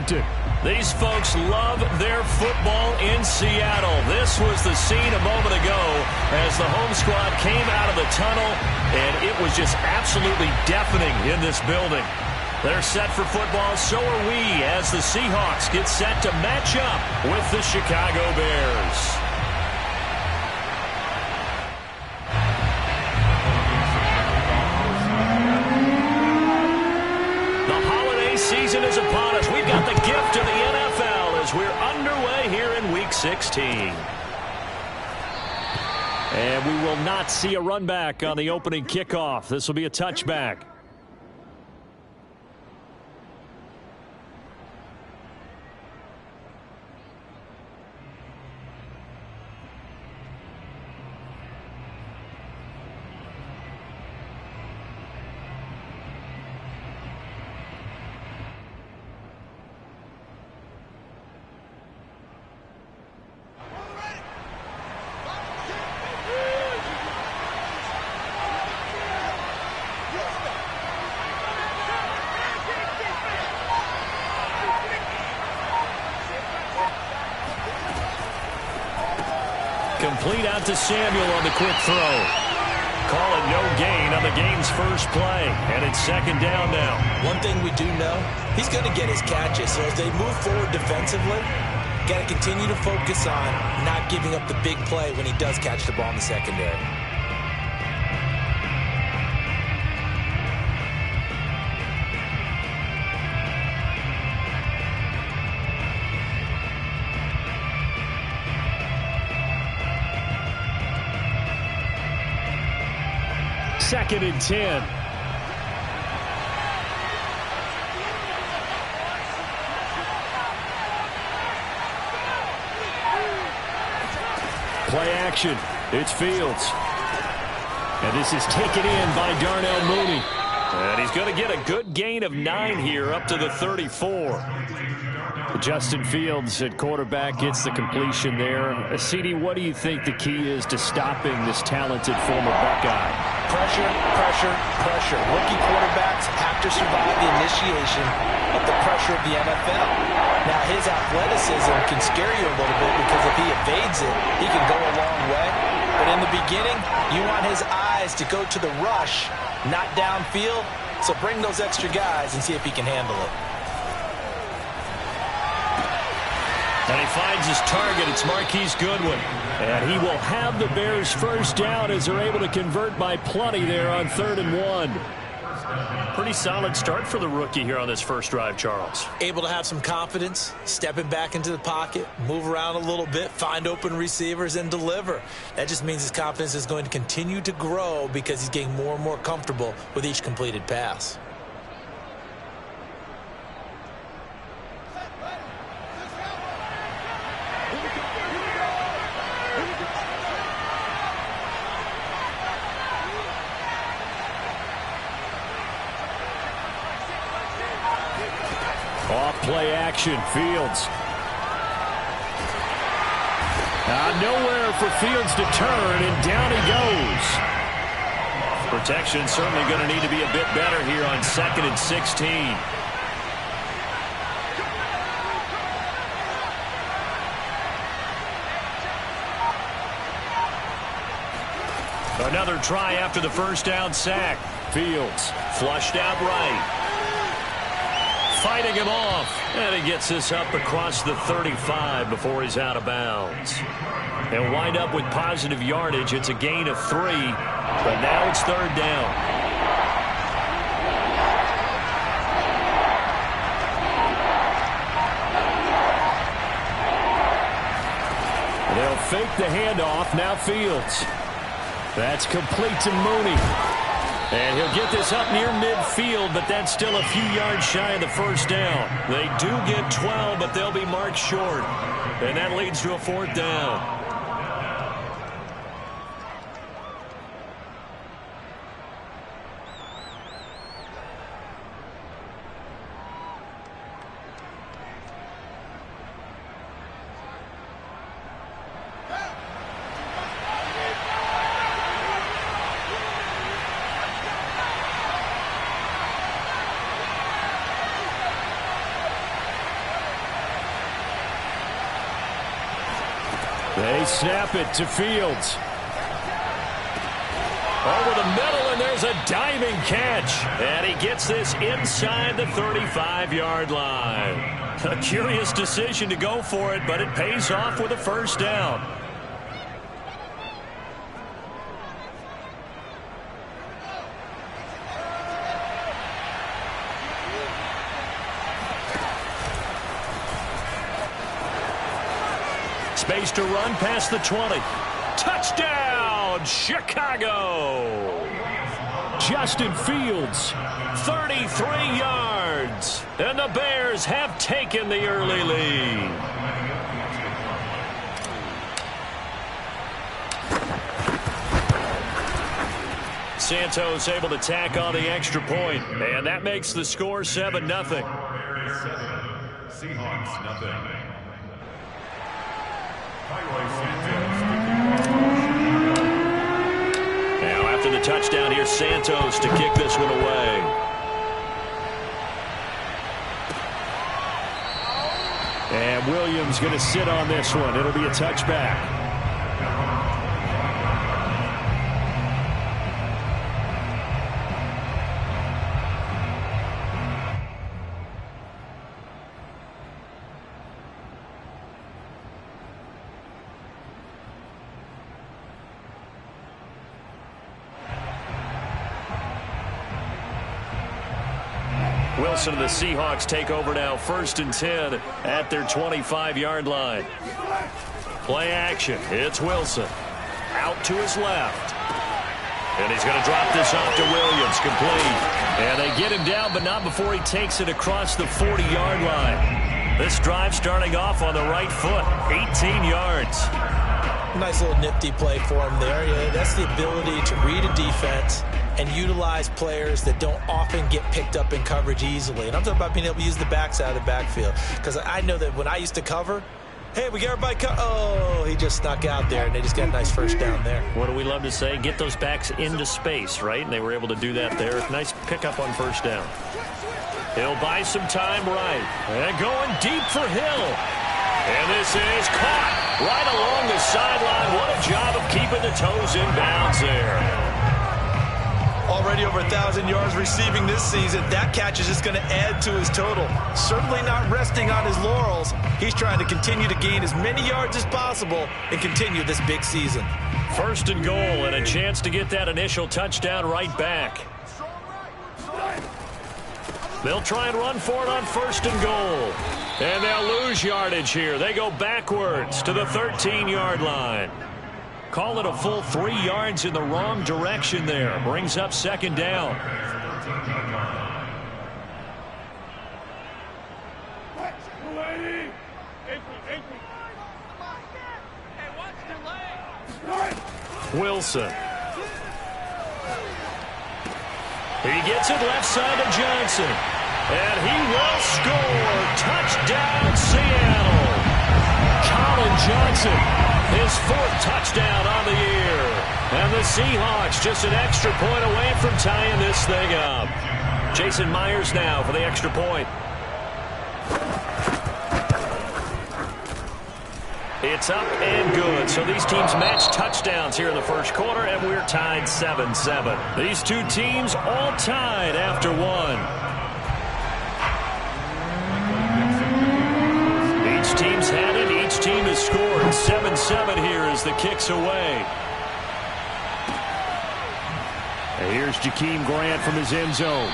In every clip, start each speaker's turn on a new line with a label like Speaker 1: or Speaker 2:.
Speaker 1: Washington.
Speaker 2: These folks love their football in Seattle. This was the scene a moment ago as the home squad came out of the tunnel, and it was just absolutely deafening in this building. They're set for football, so are we, as the Seahawks get set to match up with the Chicago Bears. Season is upon us. We've got the gift of the NFL as we're underway here in Week 16. And we will not see a run back on the opening kickoff. This will be a touchback. Complete out to Samuel on the quick throw. Call it no gain on the game's first play. And it's second down now.
Speaker 3: One thing we do know, he's going to get his catches. So as they move forward defensively, got to continue to focus on not giving up the big play when he does catch the ball in the secondary.
Speaker 1: Second and 10. Play action. It's Fields. And this is taken in by Darnell Mooney.
Speaker 2: And he's going to get a good gain of 9 here up to the 34.
Speaker 1: Justin Fields at quarterback gets the completion there. CD, what do you think the key is to stopping this talented former Buckeye?
Speaker 3: Pressure, pressure, pressure. Rookie quarterbacks have to survive the initiation of the pressure of the NFL. Now, his athleticism can scare you a little bit because if he evades it, he can go a long way. But in the beginning, you want his eyes to go to the rush, not downfield. So bring those extra guys and see if he can handle it.
Speaker 2: And he finds his target. It's Marquise Goodwin.
Speaker 1: And he will have the Bears first down as they're able to convert by plenty there on 3rd and 1.
Speaker 2: Pretty solid start for the rookie here on this first drive, Charles.
Speaker 3: Able to have some confidence, stepping back into the pocket, move around a little bit, find open receivers, and deliver. That just means his confidence is going to continue to grow because he's getting more and more comfortable with each completed pass.
Speaker 1: Play action, Fields. Nowhere for Fields to turn, and down he goes.
Speaker 2: Protection certainly going to need to be a bit better here on 2nd and 16. Another try after the first down sack. Fields flushed out right. Fighting him off, and he gets this up across the 35 before he's out of bounds. They'll wind up with positive yardage. It's a gain of 3, but now it's 3rd down. They'll fake the handoff. Now Fields. That's complete to Mooney. And he'll get this up near midfield, but that's still a few yards shy of the first down. They do get 12, but they'll be marked short. And that leads to a 4th down.
Speaker 1: They snap it to Fields.
Speaker 2: Over the middle, and there's a diving catch. And he gets this inside the 35-yard line. A curious decision to go for it, but it pays off with a first down. Space to run past the 20. Touchdown, Chicago!
Speaker 1: Justin Fields.
Speaker 2: 33 yards. And the Bears have taken the early lead. Santos able to tack on the extra point, and that makes the score 7-0.
Speaker 4: Seahawks, nothing.
Speaker 2: Now after the touchdown, here's Santos to kick this one away.
Speaker 1: And Williams going to sit on this one. It'll be a touchback.
Speaker 2: Wilson and the Seahawks take over now, 1st and 10 at their 25-yard line. Play action. It's Wilson. Out to his left. And he's going to drop this off to Williams. Complete. And they get him down, but not before he takes it across the 40-yard line. This drive starting off on the right foot. 18 yards.
Speaker 3: Nice little nifty play for him there. Yeah, that's the ability to read a defense and utilize players that don't often get picked up in coverage easily. And I'm talking about being able to use the backside of the backfield. Because I know that when I used to cover, hey, we got everybody oh, he just snuck out there, and they just got a nice first down there.
Speaker 2: What do we love to say? Get those backs into space, right? And they were able to do that there. Nice pickup on first down. He'll buy some time right. And going deep for Hill. And this is caught right along the sideline. What a job of keeping the toes in bounds there.
Speaker 3: Already over 1,000 yards receiving this season. That catch is just going to add to his total. Certainly not resting on his laurels. He's trying to continue to gain as many yards as possible and continue this big season.
Speaker 2: 1st and goal, and a chance to get that initial touchdown right back. They'll try and run for it on 1st and goal. And they'll lose yardage here. They go backwards to the 13-yard line. Call it a full 3 yards in the wrong direction there. Brings up 2nd down. Wilson. He gets it left side to Johnson. And he will score. Touchdown, Seattle. Colin Johnson. His 4th touchdown on the year. And the Seahawks just an extra point away from tying this thing up. Jason Myers now for the extra point. It's up and good. So these teams match touchdowns here in the 1st quarter, and we're tied 7-7. These two teams all tied after 1. Each team's had it. Each team has scored. 7-7 here as the kick's away.
Speaker 1: And here's Jakeem Grant from his end zone.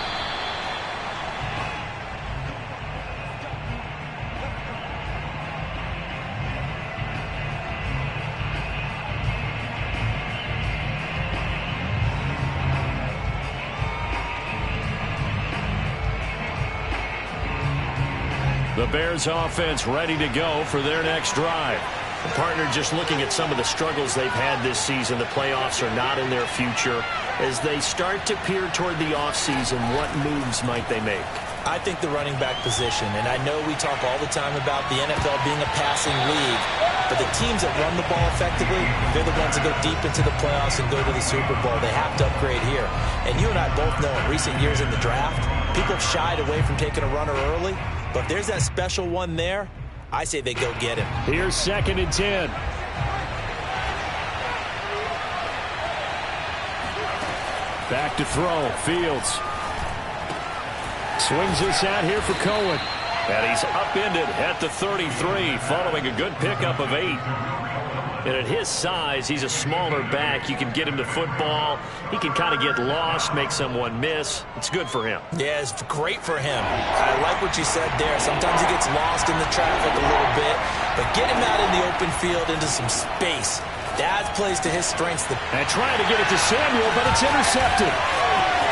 Speaker 2: The Bears offense ready to go for their next drive. The partner just looking at some of the struggles they've had this season. The playoffs are not in their future. As they start to peer toward the offseason, what moves might they make?
Speaker 3: I think the running back position, and I know we talk all the time about the NFL being a passing league, but the teams that run the ball effectively, they're the ones that go deep into the playoffs and go to the Super Bowl. They have to upgrade here. And you and I both know in recent years in the draft, people have shied away from taking a runner early. But if there's that special one there, I say they go get him.
Speaker 1: Here's 2nd and 10. Back to throw. Fields. Swings this out here for Cohen.
Speaker 2: And he's upended at the 33 following a good pickup of 8. And at his size, he's a smaller back. You can get him to football. He can kind of get lost, make someone miss. It's good for him.
Speaker 3: Yeah, it's great for him. I like what you said there. Sometimes he gets lost in the traffic a little bit. But get him out in the open field into some space. That plays to his strengths.
Speaker 1: And trying to get it to Samuel, but it's intercepted.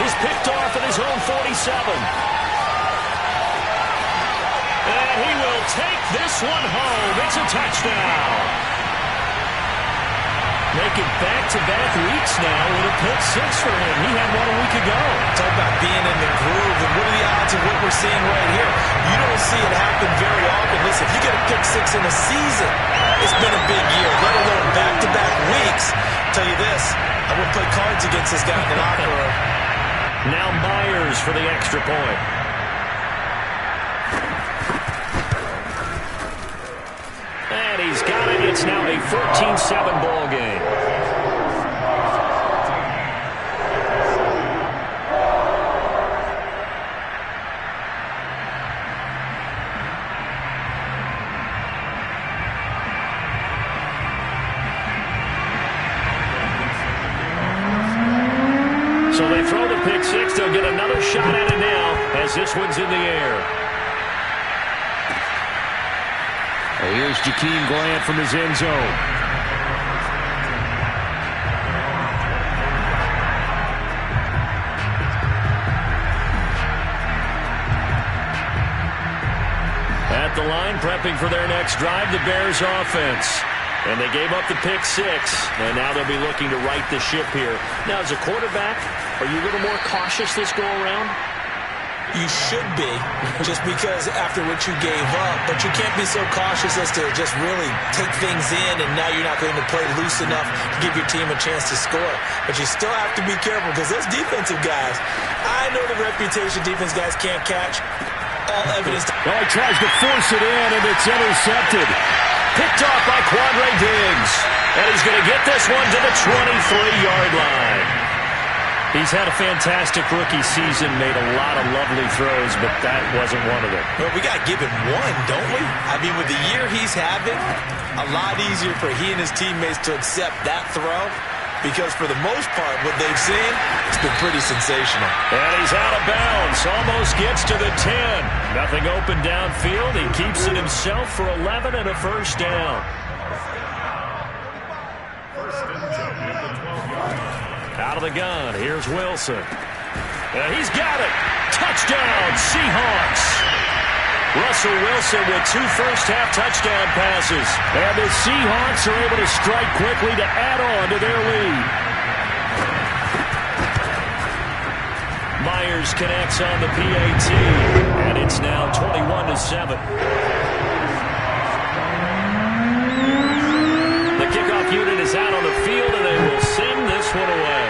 Speaker 2: He's picked off at his own 47. And he will take this one home. It's a touchdown. Making back-to-back weeks now with a pick 6 for him. He had one a week ago.
Speaker 3: Talk about being in the groove. And what are the odds of what we're seeing right here? You don't see it happen very often. Listen, if you get a pick 6 in a season, it's been a big year, let alone back-to-back weeks. I'll tell you this, I wouldn't play cards against this guy in the locker room.
Speaker 2: Now Myers for the extra point. And he's got it. It's now a 14-7 ball game. So they throw the pick 6. They'll get another shot at it now as this one's in the air.
Speaker 1: Here's Jakeem Grant from his end zone.
Speaker 2: At the line, prepping for their next drive, the Bears offense. And they gave up the pick 6, and now they'll be looking to right the ship here. Now, as a quarterback, are you a little more cautious this go-around?
Speaker 3: You should be, just because after what you gave up, but you can't be so cautious as to just really take things in, and now you're not going to play loose enough to give your team a chance to score. But you still have to be careful, because those defensive guys, I know the reputation defense guys can't catch. All evidence.
Speaker 1: Well, he tries to force it in, and it's intercepted.
Speaker 2: Picked off by Quandre Diggs. And he's going to get this one to the 23-yard line. He's had a fantastic rookie season, made a lot of lovely throws, but that wasn't one of them.
Speaker 3: Well, we got to give him one, don't we? I mean, with the year he's having, a lot easier for he and his teammates to accept that throw, because for the most part, what they've seen, it's been pretty sensational.
Speaker 2: And he's out of bounds, almost gets to the 10. Nothing open downfield. He keeps it himself for 11 and a first down. Out of the gun, here's Wilson. And he's got it. Touchdown, Seahawks. Russell Wilson with 2 first-half touchdown passes.
Speaker 1: And the Seahawks are able to strike quickly to add on to their lead.
Speaker 2: Myers connects on the PAT. And it's now 21-7. The kickoff unit is out on the field, and they will send this one away.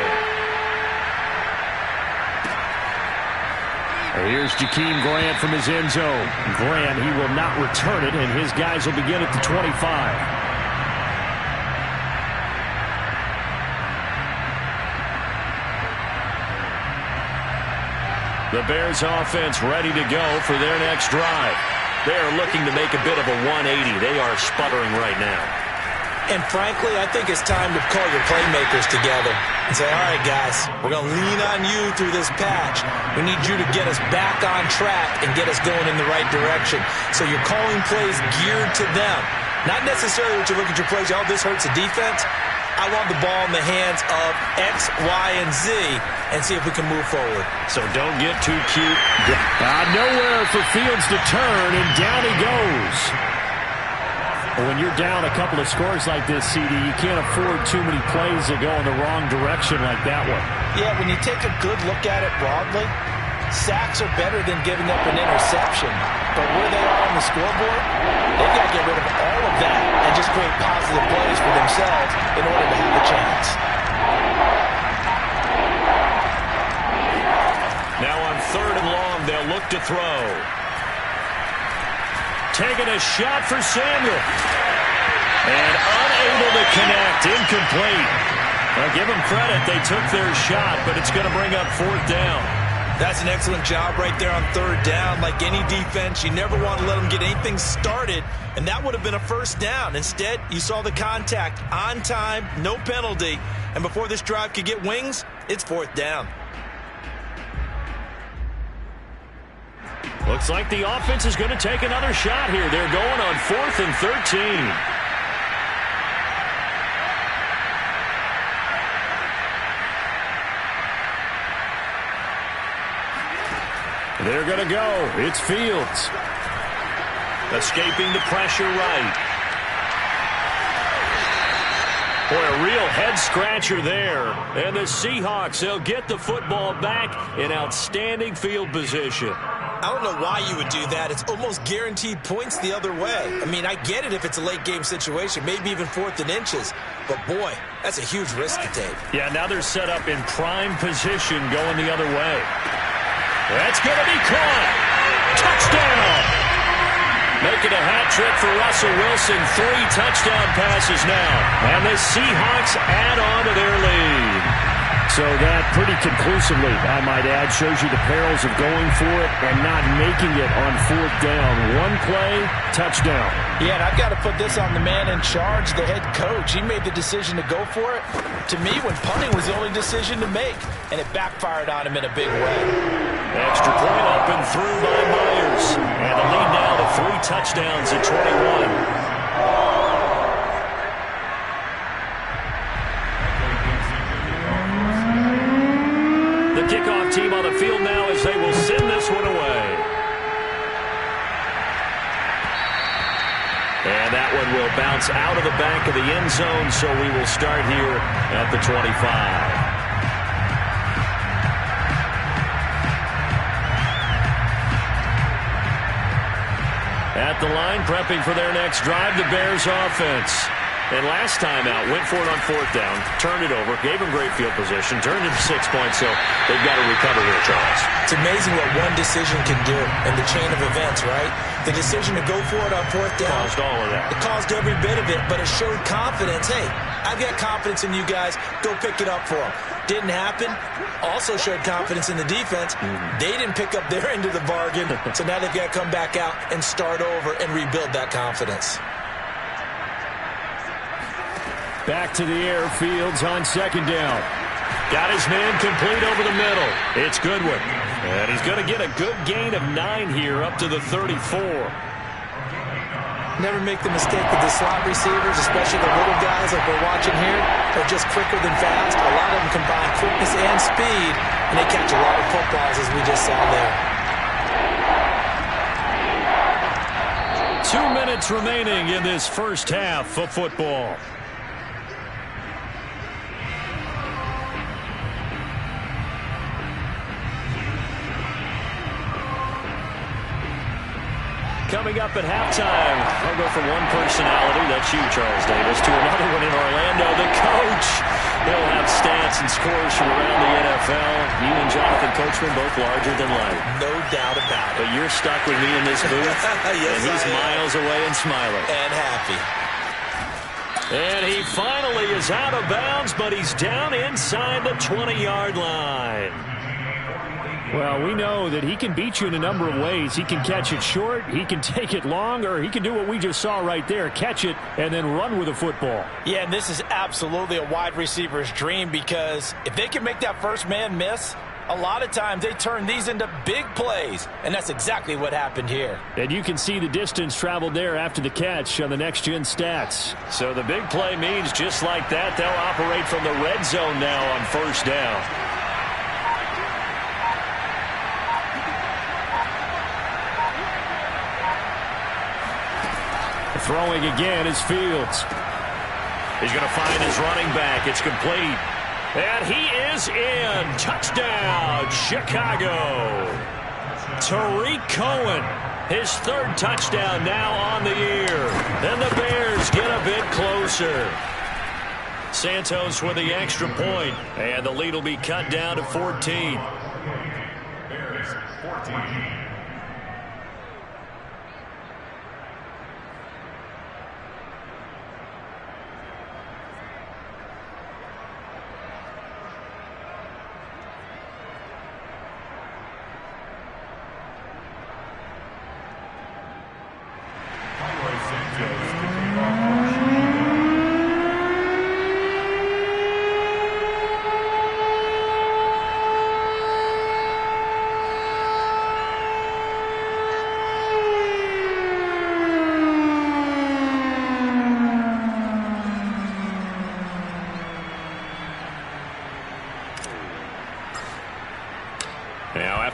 Speaker 1: Here's Jakeem Grant from his end zone. Grant, he will not return it, and his guys will begin at the 25.
Speaker 2: The Bears offense ready to go for their next drive. They are looking to make a bit of a 180. They are sputtering right now.
Speaker 3: And frankly, I think it's time to call your playmakers together and say, all right, guys, we're going to lean on you through this patch. We need you to get us back on track and get us going in the right direction. So you're calling plays geared to them. Not necessarily what you look at your plays, oh, this hurts the defense. I want the ball in the hands of X, Y, and Z and see if we can move forward.
Speaker 2: So don't get too cute.
Speaker 1: Nowhere for Fields to turn, and down he goes. When you're down a couple of scores like this, CD, you can't afford too many plays that go in the wrong direction like that one.
Speaker 3: Yeah, when you take a good look at it broadly, sacks are better than giving up an interception. But where they are on the scoreboard, they've got to get rid of all of that and just create positive plays for themselves in order to have a chance.
Speaker 2: Now on 3rd and long, they'll look to throw. Taking a shot for Samuel. And unable to connect. Incomplete. Well, give them credit. They took their shot, but it's going to bring up 4th down.
Speaker 3: That's an excellent job right there on 3rd down. Like any defense, you never want to let them get anything started, and that would have been a 1st down. Instead, you saw the contact on time, no penalty, and before this drive could get wings, it's 4th down.
Speaker 2: Looks like the offense is going to take another shot here. They're going on 4th and 13. They're going to go. It's Fields. Escaping the pressure right. Boy, a real head-scratcher there. And the Seahawks, they'll get the football back in outstanding field position.
Speaker 3: I don't know why you would do that. It's almost guaranteed points the other way. I mean, I get it if it's a late-game situation, maybe even 4th and inches. But, boy, that's a huge risk to take.
Speaker 2: Yeah, now they're set up in prime position going the other way. That's going to be caught. Touchdown. Making a hat trick for Russell Wilson. 3 touchdown passes now. And the Seahawks add on to their lead.
Speaker 1: So that pretty conclusively, I might add, shows you the perils of going for it and not making it on 4th down. One play, touchdown.
Speaker 3: Yeah, and I've got to put this on the man in charge, the head coach. He made the decision to go for it. To me, when punting was the only decision to make, and it backfired on him in a big way.
Speaker 2: Extra point up and through by Myers. And the lead now to 3 touchdowns at 21. Kickoff team on the field now as they will send this one away. And that one will bounce out of the back of the end zone, so we will start here at the 25. At the line, prepping for their next drive, the Bears offense. And last time out, went for it on 4th down, turned it over, gave him great field position, turned it to 6 points, so they've got to recover here, Charles.
Speaker 3: It's amazing what one decision can do in the chain of events, right? The decision to go for it on 4th down.
Speaker 2: Caused all of that.
Speaker 3: It caused every bit of it, but it showed confidence. Hey, I've got confidence in you guys. Go pick it up for them. Didn't happen. Also showed confidence in the defense. They didn't pick up their end of the bargain, so now they've got to come back out and start over and rebuild that confidence.
Speaker 1: Back to the air, Fields on 2nd down.
Speaker 2: Got his man complete over the middle. It's Goodwin. And he's going to get a good gain of 9 here up to the 34.
Speaker 3: Never make the mistake with the slot receivers, especially the little guys like we're watching here. They're just quicker than fast. A lot of them combine quickness and speed, and they catch a lot of footballs as we just saw there.
Speaker 2: 2 minutes remaining in this first half of football. Coming up at halftime, I'll go from one personality, that's you, Charles Davis, to another one in Orlando, the coach. He'll have stats and scores from around the NFL. You and Jonathan Coachman both larger than life.
Speaker 3: No doubt about it.
Speaker 2: But you're stuck with me in this booth,
Speaker 3: yes,
Speaker 2: and he's miles away and smiling.
Speaker 3: And happy.
Speaker 2: And he finally is out of bounds, but he's down inside the 20-yard line.
Speaker 1: Well, we know that he can beat you in a number of ways. He can catch it short, he can take it long, or he can do what we just saw right there, catch it and then run with the football.
Speaker 3: Yeah, and this is absolutely a wide receiver's dream, because if they can make that first man miss, a lot of times they turn these into big plays, and that's exactly what happened here.
Speaker 1: And you can see the distance traveled there after the catch on the next-gen stats.
Speaker 2: So the big play means just like that, they'll operate from the red zone now on 1st down.
Speaker 1: Throwing again is Fields.
Speaker 2: He's going to find his running back. It's complete. And he is in. Touchdown, Chicago. Tariq Cohen, his 3rd touchdown now on the year. And the Bears get a bit closer. Santos with the extra point. And the lead will be cut down to 14.
Speaker 4: Bears, 14.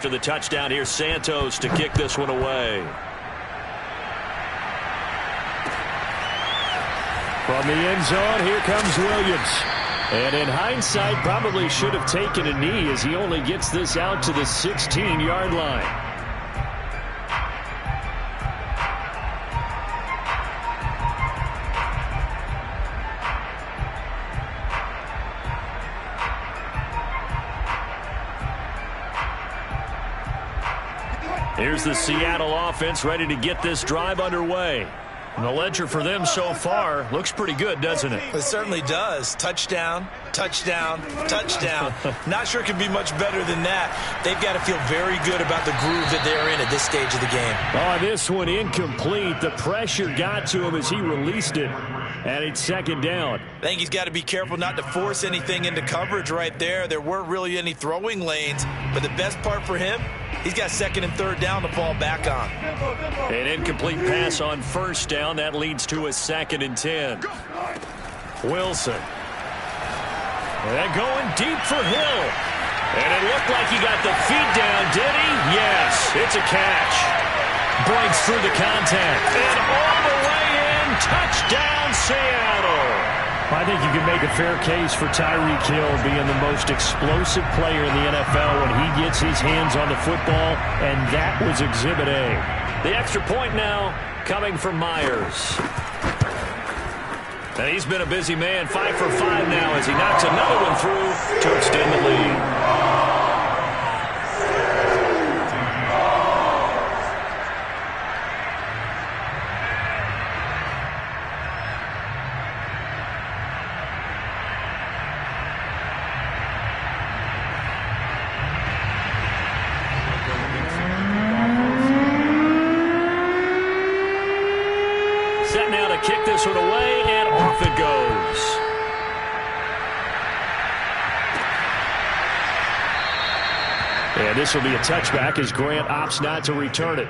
Speaker 2: after the touchdown. Here's Santos to kick this one away.
Speaker 1: From the end zone, here comes Williams. And in hindsight, probably should have taken a knee as he only gets this out to the 16-yard line. Here's the Seattle offense ready to get this drive underway. And the ledger for them so far looks pretty good, doesn't it?
Speaker 3: It certainly does. Touchdown, touchdown, touchdown. Not sure it could be much better than that. They've got to feel very good about the groove that they're in at this stage of the game.
Speaker 1: Oh, this one incomplete. The pressure got to him as he released it. And it's second down.
Speaker 3: I think he's got to be careful not to force anything into coverage right there. There weren't really any throwing lanes. But the best part for him, he's got second and third down to fall back on.
Speaker 2: An incomplete pass on first down. That leads to a 2nd and 10. Wilson. And going deep for Hill. And it looked like he got the feet down, did he? Yes, it's a catch. Breaks through the contact. And all the way in. Touchdown, Seattle.
Speaker 1: I think you can make a fair case for Tyreek Hill being the most explosive player in the NFL when he gets his hands on the football, and that was Exhibit A.
Speaker 2: The extra point now coming from Myers. And he's been a busy man, 5 for 5 now as he knocks another one through to extend the lead. Kick this one away, and off it goes.
Speaker 1: And this will be a touchback as Grant opts not to return it.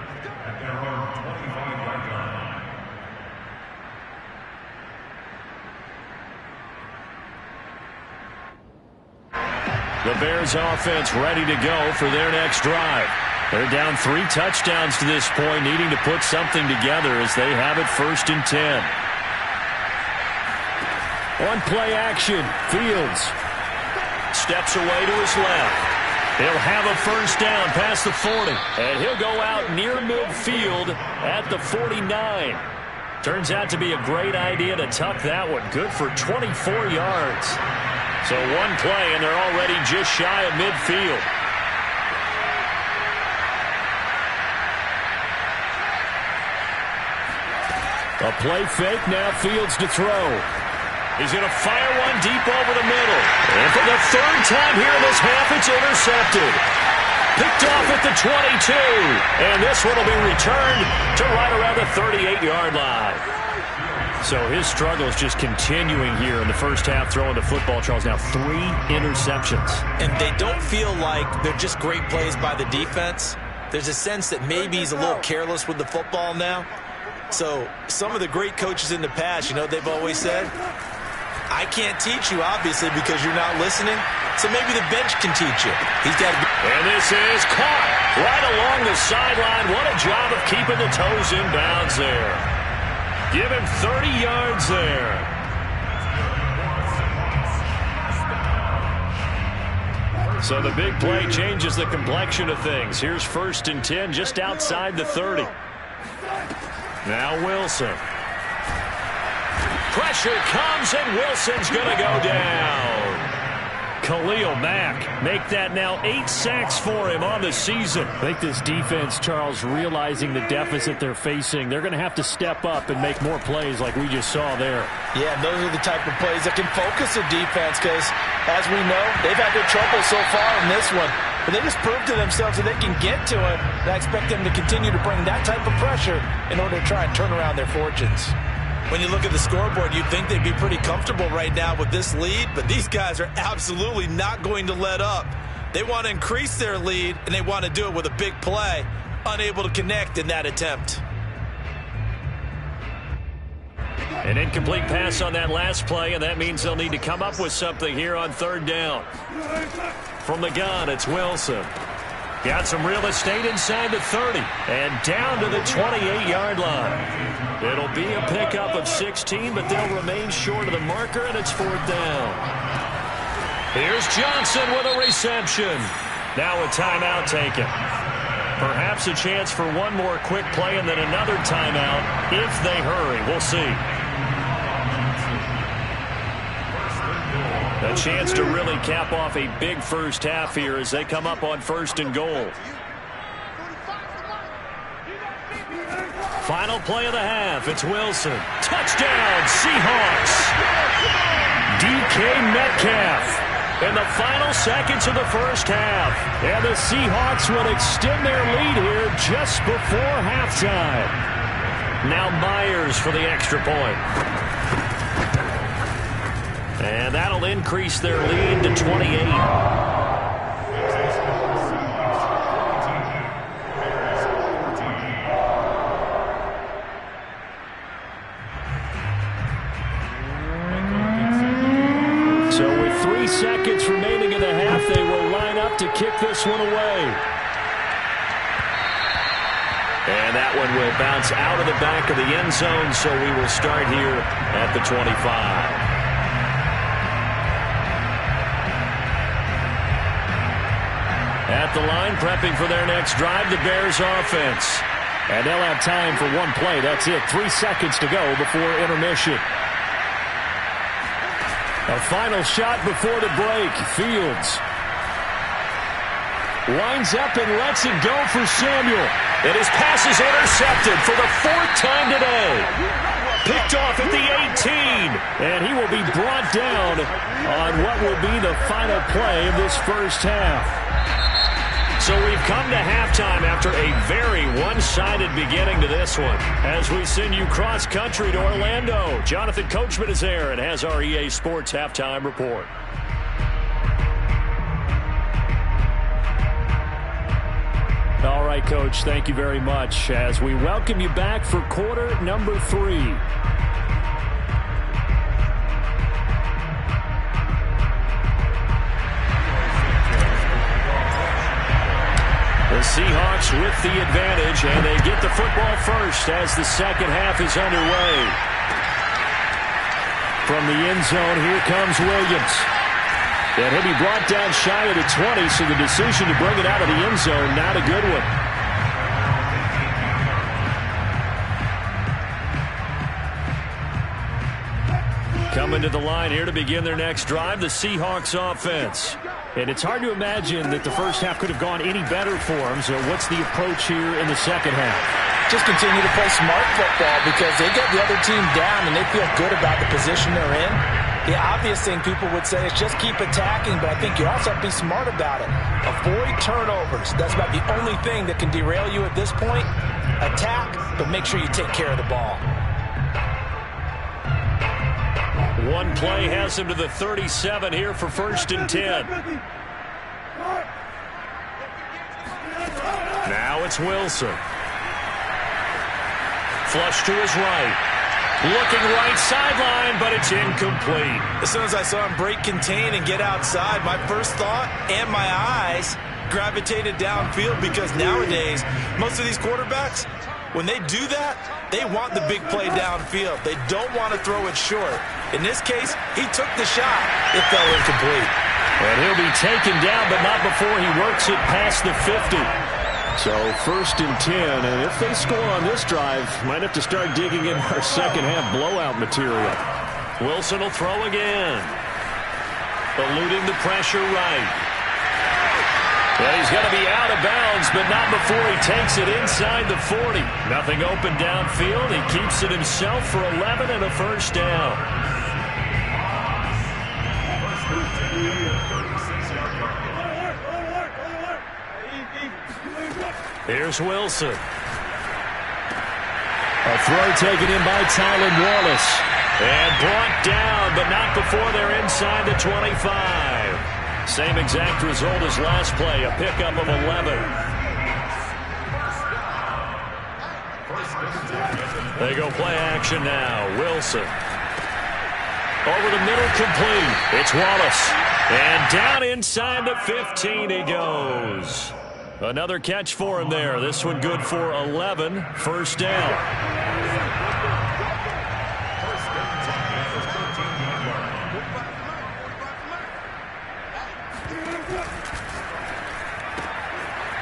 Speaker 1: The Bears offense ready to go for their next drive. They're down 3 touchdowns to this point, needing to put something together as they have it 1st and 10. On play action, Fields steps away to his left. He'll have a first down past the 40, and he'll go out near midfield at the 49. Turns out to be a great idea to tuck that one. Good for 24 yards. So one play, and they're already just shy of midfield. A play fake, now Fields to throw. He's going to fire one deep over the middle. And for the 3rd time here in this half, it's intercepted. Picked off at the 22. And this one will be returned to right around the 38-yard line. So his struggle is just continuing here in the first half throwing the football, Charles. Now 3 interceptions.
Speaker 3: And they don't feel like they're just great plays by the defense. There's a sense that maybe he's a little careless with the football now. So some of the great coaches in the past, you know, they've always said, I can't teach you, obviously, because you're not listening. So maybe the bench can teach you. He's got to be.
Speaker 2: And this is caught right along the sideline. What a job of keeping the toes in bounds there. Give him 30 yards there. So the big play changes the complexion of things. Here's 1st and 10 just outside the 30. Now Wilson. Pressure comes, and Wilson's going to go down.
Speaker 1: Khalil Mack make that now 8 sacks for him on the season. I think this defense, Charles, realizing the deficit they're facing, they're going to have to step up and make more plays like we just saw there.
Speaker 3: Yeah, those are the type of plays that can focus a defense because, as we know, they've had their trouble so far in this one. But they just proved to themselves that they can get to it. And I expect them to continue to bring that type of pressure in order to try and turn around their fortunes. When you look at the scoreboard, you'd think they'd be pretty comfortable right now with this lead, but these guys are absolutely not going to let up. They want to increase their lead, and they want to do it with a big play, unable to connect in that attempt.
Speaker 2: An incomplete pass on that last play, and that means they'll need to come up with something here on 3rd down. From the gun, it's Wilson. Got some real estate inside the 30 and down to the 28-yard line. It'll be a pickup of 16, but they'll remain short of the marker, and it's 4th down. Here's Johnson with a reception. Now a timeout taken. Perhaps a chance for one more quick play and then another timeout if they hurry. We'll see. A chance to really cap off a big first half here as they come up on 1st and goal. Final play of the half. It's Wilson. Touchdown, Seahawks. DK Metcalf in the final seconds of the first half. And the Seahawks will extend their lead here just before halftime. Now Myers for the extra point. And that'll increase their lead to 28. So with 3 seconds remaining in the half, they will line up to kick this one away. And that one will bounce out of the back of the end zone, so we will start here at the 25. At the line, prepping for their next drive, the Bears offense. And they'll have time for one play. That's it. 3 seconds to go before intermission. A final shot before the break. Fields winds up and lets it go for Samuel. And his pass is intercepted for the 4th time today. Picked off at the 18. And he will be brought down on what will be the final play of this first half. So we've come to halftime after a very one-sided beginning to this one. As we send you cross-country to Orlando, Jonathan Coachman is there and has our EA Sports Halftime Report. All right, Coach, thank you very much as we welcome you back for quarter number 3. The Seahawks with the advantage, and they get the football first as the second half is underway. From the end zone, here comes Williams. And he'll be brought down shy of the 20, so the decision to bring it out of the end zone, not a good one. Coming to the line here to begin their next drive, the Seahawks offense. And it's hard to imagine that the first half could have gone any better for them. So what's the approach here in the second half?
Speaker 3: Just continue to play smart football because they get the other team down and they feel good about the position they're in. The obvious thing people would say is just keep attacking, but I think you also have to be smart about it. Avoid turnovers. That's about the only thing that can derail you at this point. Attack, but make sure you take care of the ball.
Speaker 2: One play has him to the 37 here for 1st and 10. Now it's Wilson. Flush to his right. Looking right sideline, but it's incomplete.
Speaker 3: As soon as I saw him break contain and get outside, my first thought and my eyes gravitated downfield because nowadays, most of these quarterbacks, when they do that, they want the big play downfield. They don't want to throw it short. In this case, he took the shot. It fell incomplete.
Speaker 2: And he'll be taken down, but not before he works it past the 50.
Speaker 1: So 1st and 10, and if they score on this drive, might have to start digging in our second half blowout material.
Speaker 2: Wilson will throw again. Eluding the pressure right. Well, he's going to be out of bounds, but not before he takes it inside the 40. Nothing open downfield. He keeps it himself for 11 and a first down. Here's Wilson.
Speaker 1: A throw taken in by Tylan Wallace.
Speaker 2: And brought down, but not before they're inside the 25. Same exact result as last play, a pickup of 11. They go play action now. Wilson. Over the middle, complete. It's Wallace. And down inside the 15 he goes. Another catch for him there. This one good for 11. First down.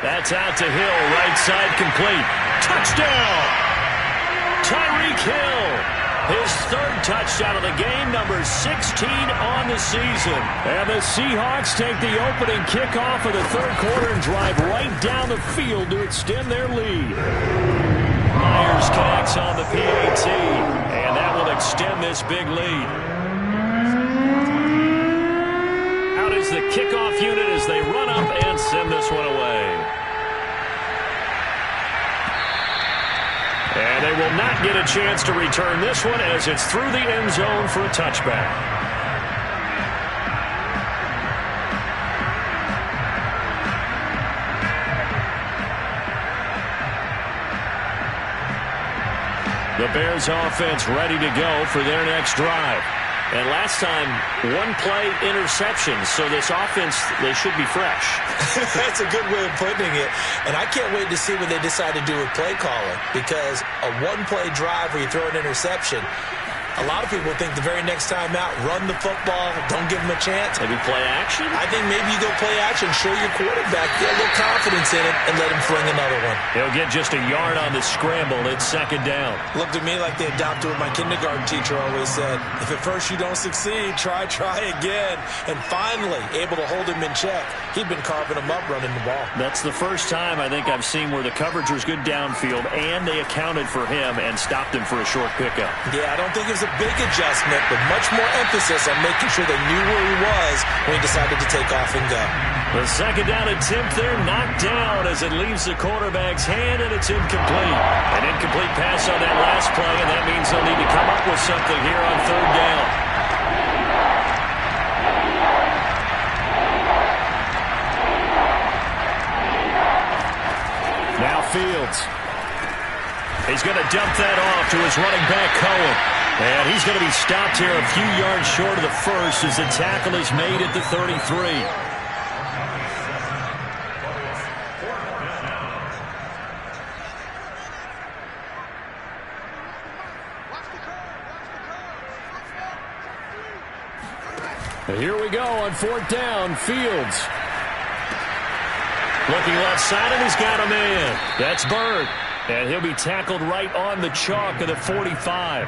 Speaker 2: That's out to Hill. Right side complete. Touchdown! Tyreek Hill. His third touchdown of the game, number 16 on the season. And the Seahawks take the opening kickoff of the third quarter and drive right down the field to extend their lead. Myers connects on the PAT, and that will extend this big lead. Out is the kickoff unit as they run up and send this one away. And they will not get a chance to return this one as it's through the end zone for a touchback. The Bears offense ready to go for their next drive. And last time, one-play interception, so this offense, they should be fresh.
Speaker 3: That's a good way of putting it. And I can't wait to see what they decide to do with play calling, because a one-play drive where you throw an interception, a lot of people think the very next time out, run the football, don't give them a chance.
Speaker 2: Maybe play action?
Speaker 3: I think maybe you go play action, show your quarterback, get a little confidence in it, and let him fling another one.
Speaker 2: He'll get just a yard on the scramble. It's second down.
Speaker 3: Looked to me like they adopted what my kindergarten teacher always said. If at first you don't succeed, try again. And finally, able to hold him in check. He'd been carving him up running the ball.
Speaker 2: That's the first time I think I've seen where the coverage was good downfield, and they accounted for him and stopped him for a short pickup.
Speaker 3: Yeah, I don't think it was a big adjustment, but much more emphasis on making sure they knew where he was when he decided to take off and go.
Speaker 2: The second down attempt there knocked down as it leaves the quarterback's hand, and it's incomplete. An incomplete pass on that last play, and that means they'll need to come up with something here on third down. Now Fields. He's going to dump that off to his running back, Cohen. And he's going to be stopped here a few yards short of the first as the tackle is made at the 33. And here we go on fourth down. Fields. Looking left side, and he's got a man. That's Bird. And he'll be tackled right on the chalk of the 45.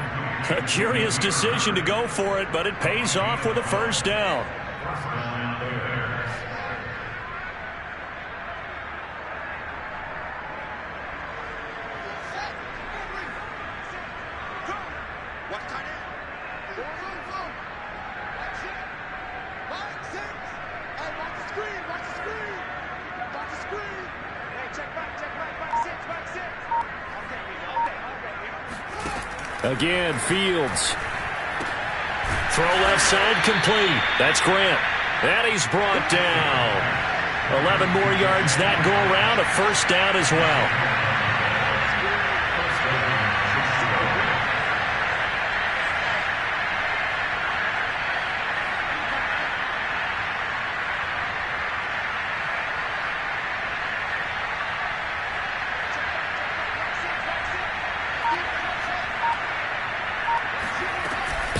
Speaker 2: A curious decision to go for it, but it pays off with a first down. Again, Fields. Throw left side complete. That's Grant. And he's brought down. 11 more yards that go around. A first down as well.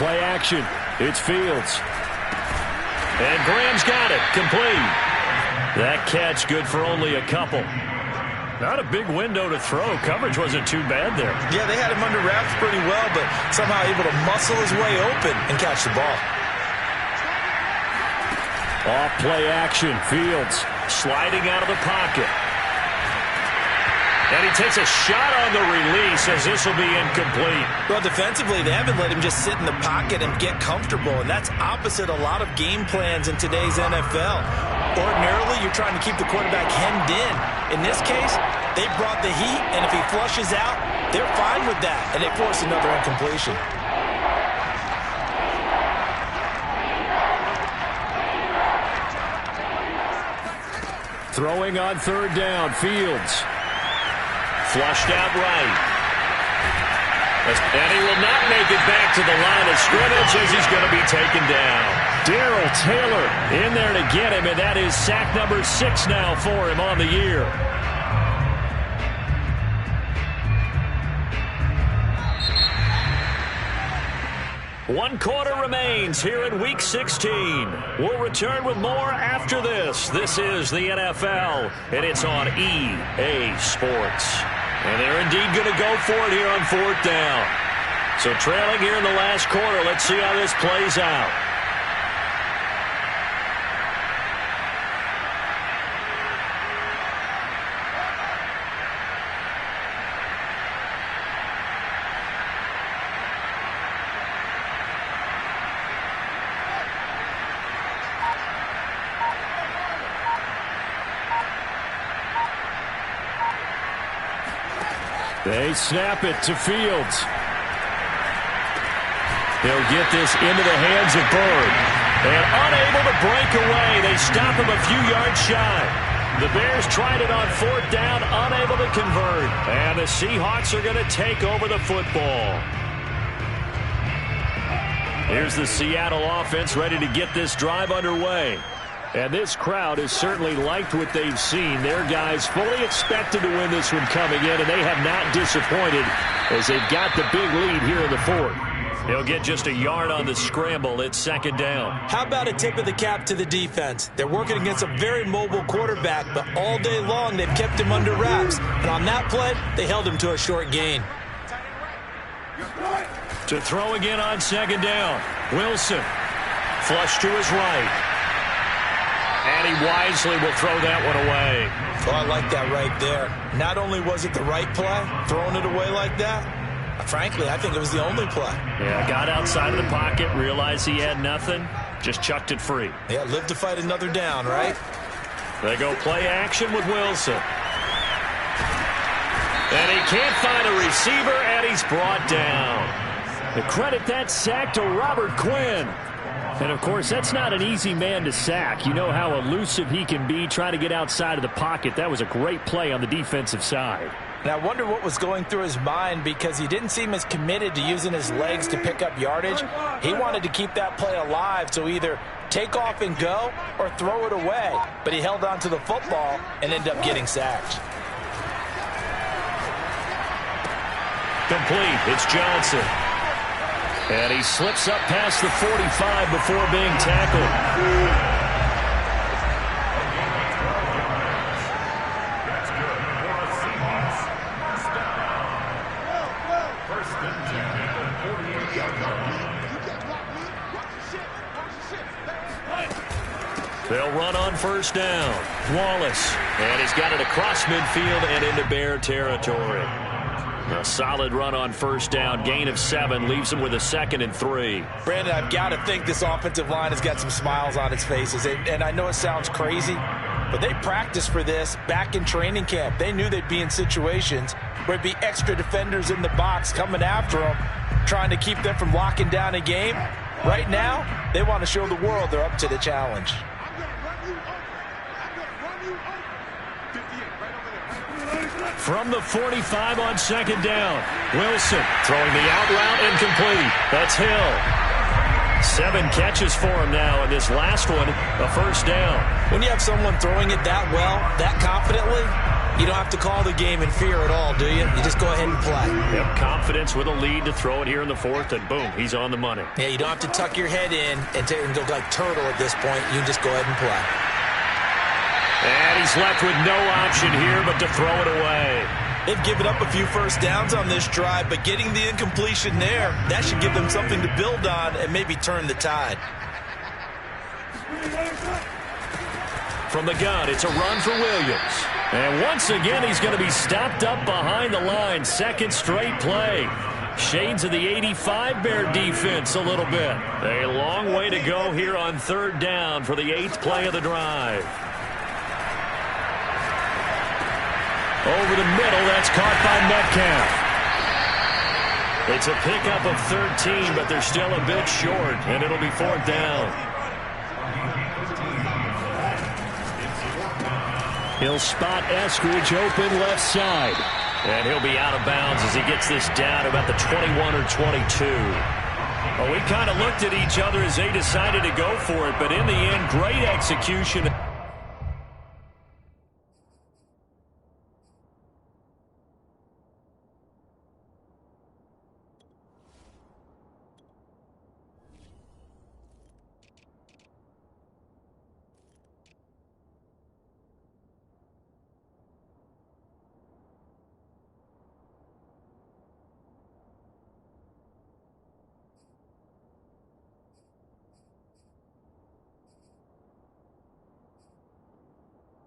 Speaker 2: Play action. It's Fields. And Graham's got it. Complete. That catch good for only a couple. Not a big window to throw. Coverage wasn't too bad there.
Speaker 3: Yeah, they had him under wraps pretty well, but somehow able to muscle his way open and catch the ball.
Speaker 2: Off play action. Fields sliding out of the pocket. And he takes a shot on the release as this will be incomplete.
Speaker 3: Well, defensively, they haven't let him just sit in the pocket and get comfortable, and that's opposite a lot of game plans in today's NFL. Ordinarily, you're trying to keep the quarterback hemmed in. In this case, they brought the heat, and if he flushes out, they're fine with that, and they force another incompletion.
Speaker 2: Throwing on third down, Fields. Flushed out right. And he will not make it back to the line of scrimmage as he's going to be taken down.
Speaker 1: Darrell Taylor in there to get him, and that is sack number 6 now for him on the year. One quarter remains here in Week 16. We'll return with more after this. This is the NFL, and it's on EA Sports. And they're indeed going to go for it here on 4th down. So trailing here in the last quarter, let's see how this plays out. They snap it to Fields. He'll get this into the hands of Bird. And unable to break away. They stop him a few yards shy. The Bears tried it on 4th down, unable to convert. And the Seahawks are going to take over the football. Here's the Seattle offense ready to get this drive underway. And this crowd has certainly liked what they've seen. Their guys fully expected to win this one coming in, and they have not disappointed as they've got the big lead here in the 4th. He'll get just a yard on the scramble. It's 2nd down.
Speaker 3: How about a tip of the cap to the defense? They're working against a very mobile quarterback, but all day long they've kept him under wraps. And on that play, they held him to a short gain.
Speaker 1: To throw again on 2nd down. Wilson. Flush to his right. And he wisely will throw that one away.
Speaker 3: Oh, I like that right there. Not only was it the right play, throwing it away like that, frankly, I think it was the only play.
Speaker 1: Yeah, got outside of the pocket, realized he had nothing, just chucked it free.
Speaker 3: Yeah, live to fight another down, right?
Speaker 1: They go play action with Wilson. And he can't find a receiver, and he's brought down. The credit that sack to Robert Quinn. And, of course, that's not an easy man to sack. You know how elusive he can be trying to get outside of the pocket. That was a great play on the defensive side.
Speaker 3: And I wonder what was going through his mind, because he didn't seem as committed to using his legs to pick up yardage. He wanted to keep that play alive, so either take off and go or throw it away. But he held on to the football and ended up getting sacked.
Speaker 1: Complete. It's Johnson. And he slips up past the 45 before being tackled. They'll run on 1st down. Wallace. And he's got it across midfield and into Bear territory. A solid run on 1st down. Gain of 7 leaves him with a 2nd and 3.
Speaker 3: Brandon, I've got to think this offensive line has got some smiles on its faces. And I know it sounds crazy, but they practiced for this back in training camp. They knew they'd be in situations where it'd be extra defenders in the box coming after them, trying to keep them from locking down a game. Right now, they want to show the world they're up to the challenge.
Speaker 1: From the 45 on 2nd down. Wilson throwing the out route incomplete. That's Hill. 7 catches for him now, and this last one, a 1st down.
Speaker 3: When you have someone throwing it that well, that confidently, you don't have to call the game in fear at all, do you? You just go ahead and play.
Speaker 1: Yep, confidence with a lead to throw it here in the 4th, and boom, he's on the money.
Speaker 3: Yeah, you don't have to tuck your head in and go like turtle at this point. You can just go ahead and play.
Speaker 1: And he's left with no option here but to throw it away.
Speaker 3: They've given up a few 1st downs on this drive, but getting the incompletion there, that should give them something to build on and maybe turn the tide.
Speaker 1: From the gun, it's a run for Williams. And once again, he's going to be stopped up behind the line. 2nd straight play. Shades of the 85 Bear defense a little bit. A long way to go here on 3rd down for the 8th play of the drive. Over the middle, that's caught by Metcalf. It's a pickup of 13, but they're still a bit short, and it'll be 4th down. He'll spot Eskridge open left side. And he'll be out of bounds as he gets this down about the 21 or 22.
Speaker 2: Well, we kind of looked at each other as they decided to go for it, but in the end, great execution.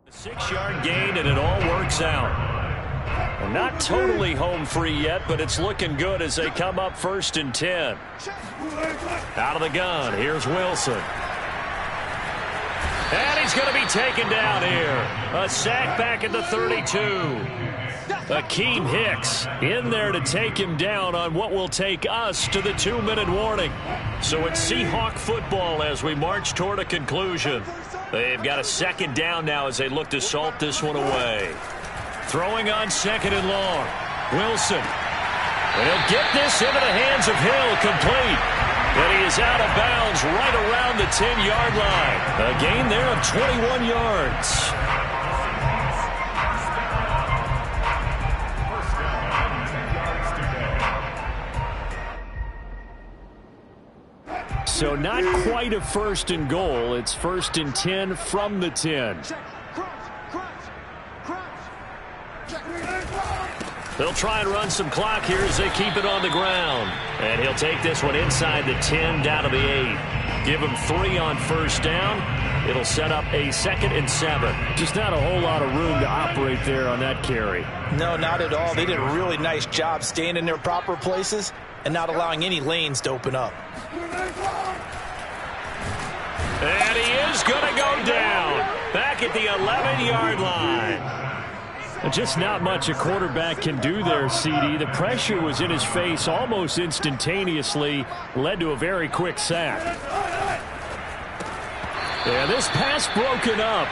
Speaker 2: A 6-yard gain, and it all works out. Well, not totally home free yet, but it's looking good as they come up 1st and 10. Out of the gun, here's Wilson. And he's going to be taken down here. A sack back at the 32. Akeem Hicks in there to take him down on what will take us to the 2-minute warning. So it's Seahawk football as we march toward a conclusion. They've got a 2nd down now as they look to salt this one away. Throwing on 2nd and long. Wilson. And he'll get this into the hands of Hill, complete. And he is out of bounds right around the 10-yard line. A gain there of 21 yards. So not quite a 1st and goal. It's 1st and 10 from the 10. They'll try and run some clock here as they keep it on the ground. And he'll take this one inside the 10 down to the 8. Give him 3 on 1st down. It'll set up a 2nd and 7.
Speaker 1: Just not a whole lot of room to operate there on that carry.
Speaker 3: No, not at all. They did a really nice job staying in their proper places and not allowing any lanes to open up.
Speaker 2: And he is going to go down back at the 11-yard line.
Speaker 1: Just not much a quarterback can do there, CD. The pressure was in his face almost instantaneously, led to a very quick sack. Yeah, this pass broken up.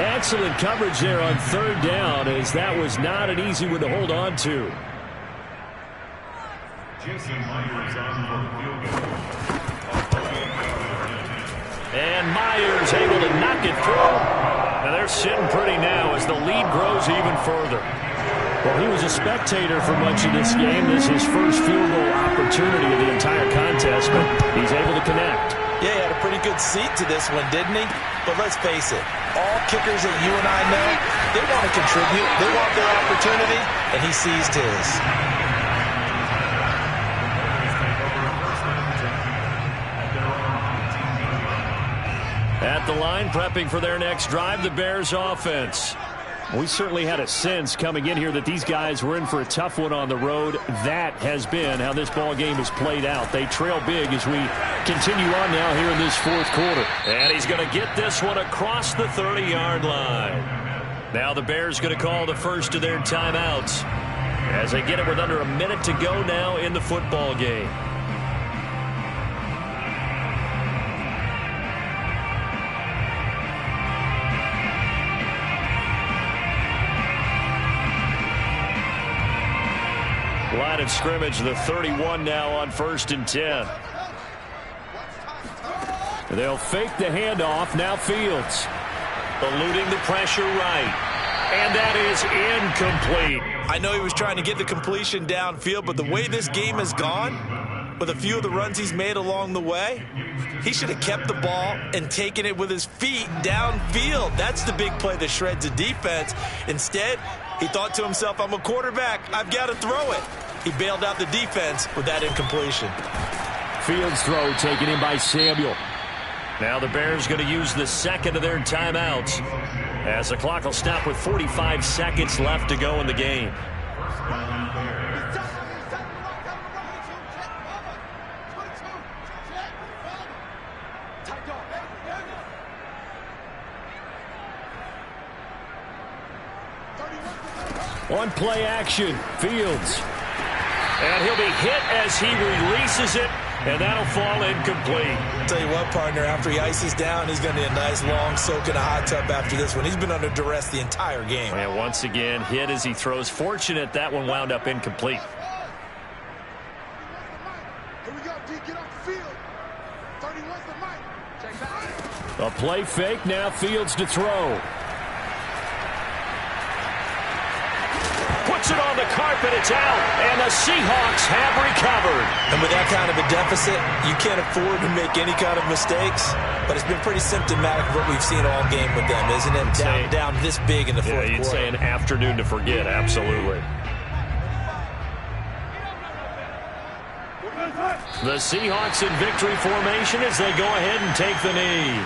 Speaker 1: Excellent coverage there on 3rd down, as that was not an easy one to hold on to.
Speaker 2: And Myers able to knock it through. Now they're sitting pretty now as the lead grows even further.
Speaker 1: Well, he was a spectator for much of this game. This is his first field goal opportunity of the entire contest, but he's able to connect.
Speaker 3: Yeah, he had a pretty good seat to this one, didn't he? But let's face it, all kickers that you and I know, they want to contribute. They want their opportunity, and he seized his.
Speaker 2: At the line, prepping for their next drive, the Bears offense.
Speaker 1: We certainly had a sense coming in here that these guys were in for a tough one on the road. That has been how this ball game has played out. They trail big as we continue on now here in this 4th quarter.
Speaker 2: And he's going to get this one across the 30-yard line. Now the Bears going to call the first of their timeouts as they get it with under a minute to go now in the football game. Line of scrimmage, the 31 now on 1st and 10.
Speaker 1: They'll fake the handoff. Now Fields.
Speaker 2: Eluding the pressure right. And that is incomplete.
Speaker 3: I know he was trying to get the completion downfield, but the way this game has gone, with a few of the runs he's made along the way, he should have kept the ball and taken it with his feet downfield. That's the big play that shreds a defense. Instead, he thought to himself, I'm a quarterback. I've got to throw it. He bailed out the defense with that incompletion.
Speaker 1: Fields throw taken in by Samuel.
Speaker 2: Now the Bears going to use the 2nd of their timeouts as the clock will stop with 45 seconds left to go in the game.
Speaker 1: On play action, Fields.
Speaker 2: And he'll be hit as he releases it, and that'll fall incomplete.
Speaker 3: I'll tell you what, partner, after he ices down, he's going to need a nice long soak in a hot tub after this one. He's been under duress the entire game.
Speaker 2: And once again, hit as he throws. Fortunate that one wound up incomplete.
Speaker 5: Here we go, D. Get off the field. 31's the mic. Check back.
Speaker 1: A play fake. Now Fields to throw.
Speaker 2: Puts it on the carpet. It's out. And the Seahawks have recovered.
Speaker 3: And with that kind of a deficit, you can't afford to make any kind of mistakes. But it's been pretty symptomatic of what we've seen all game with them, isn't it? Down this big in the fourth quarter.
Speaker 2: You'd say an afternoon to forget. Absolutely. The Seahawks in victory formation as they go ahead and take the knee.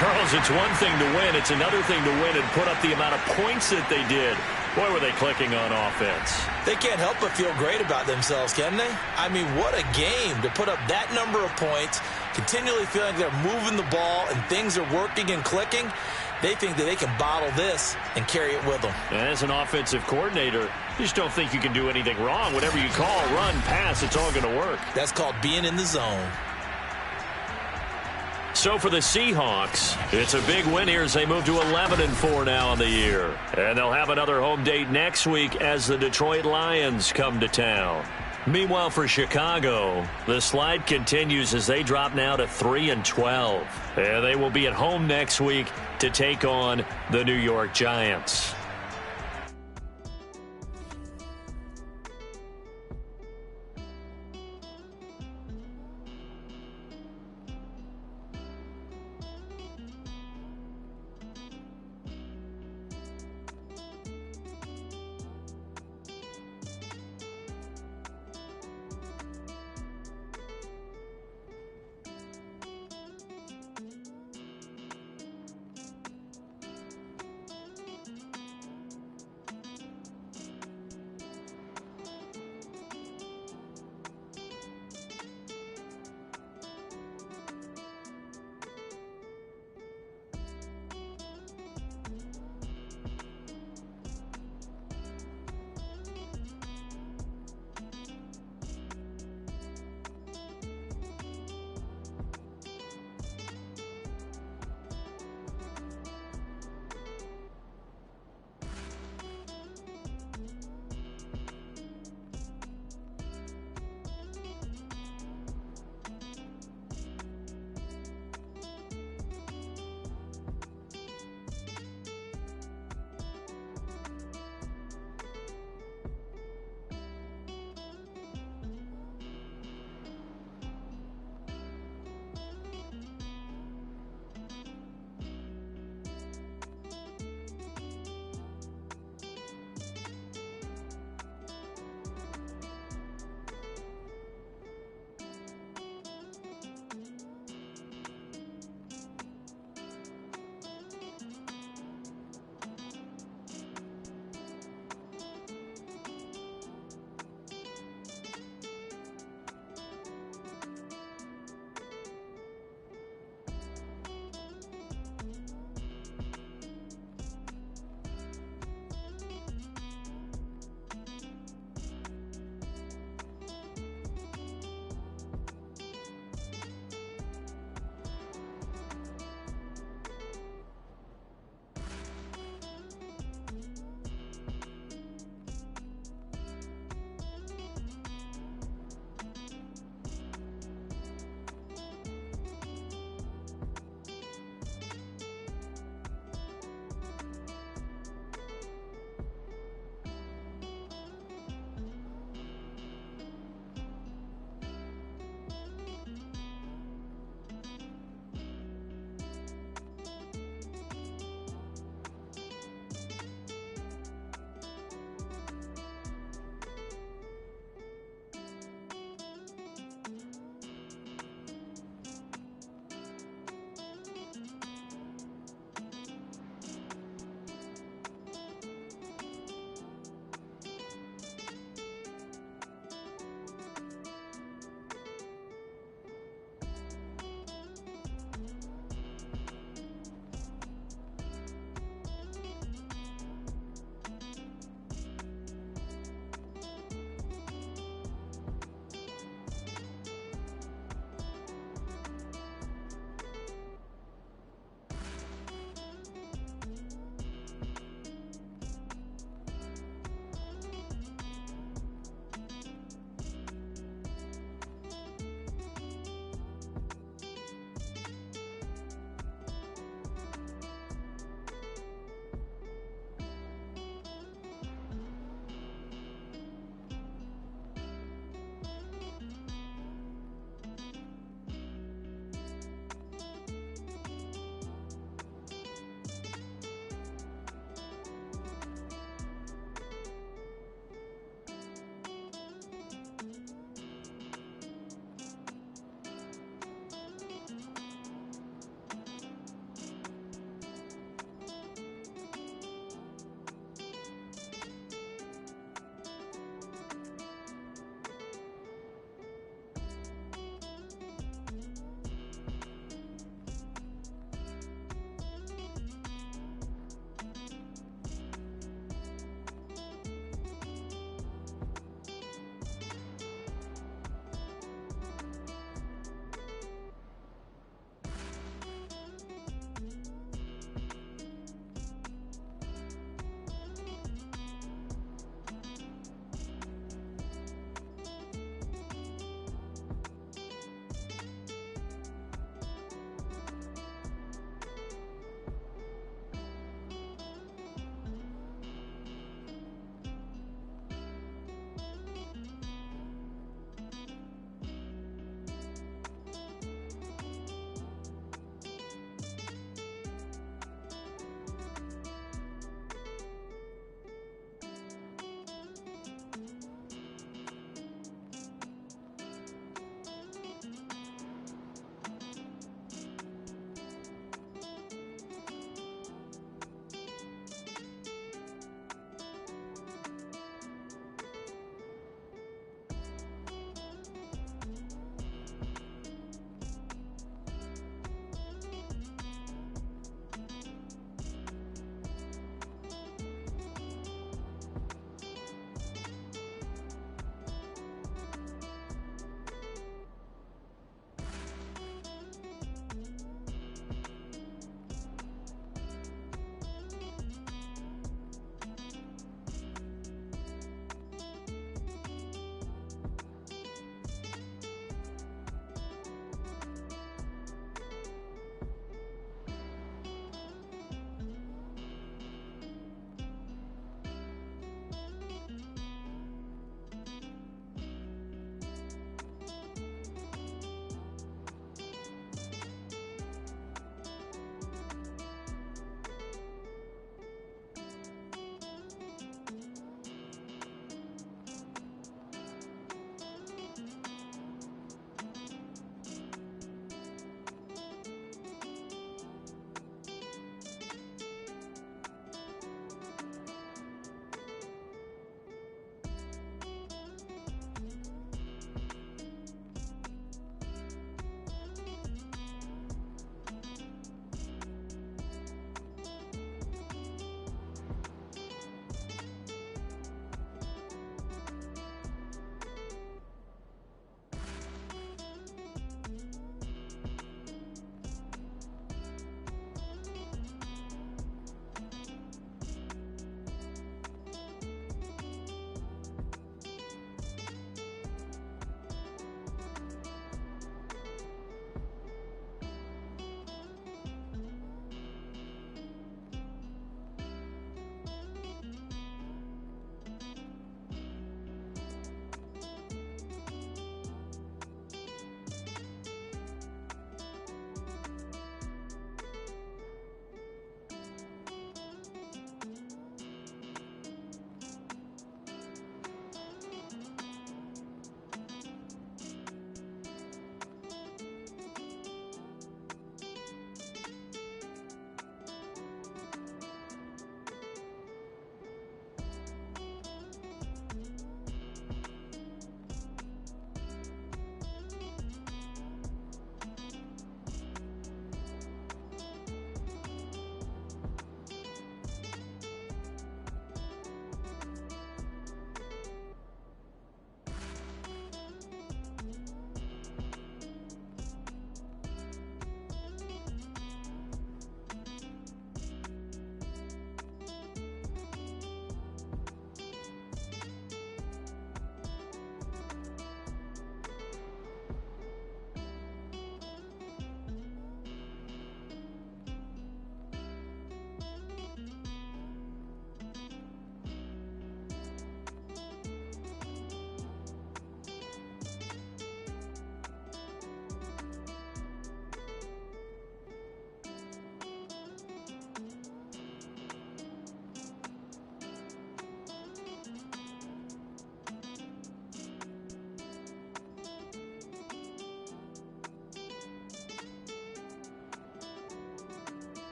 Speaker 2: Charles, it's one thing to win. It's another thing to win and put up the amount of points that they did. Boy, were they clicking on offense.
Speaker 3: They can't help but feel great about themselves, can they? I mean, what a game to put up that number of points, continually feeling they're moving the ball and things are working and clicking. They think that they can bottle this and carry it with them.
Speaker 2: As an offensive coordinator, you just don't think you can do anything wrong. Whatever you call, run, pass, it's all going to work.
Speaker 3: That's called being in the zone.
Speaker 2: So for the Seahawks, it's a big win here as they move to 11-4 now on the year. And they'll have another home date next week as the Detroit Lions come to town. Meanwhile, for Chicago, the slide continues as they drop now to 3-12. And they will be at home next week to take on the New York Giants.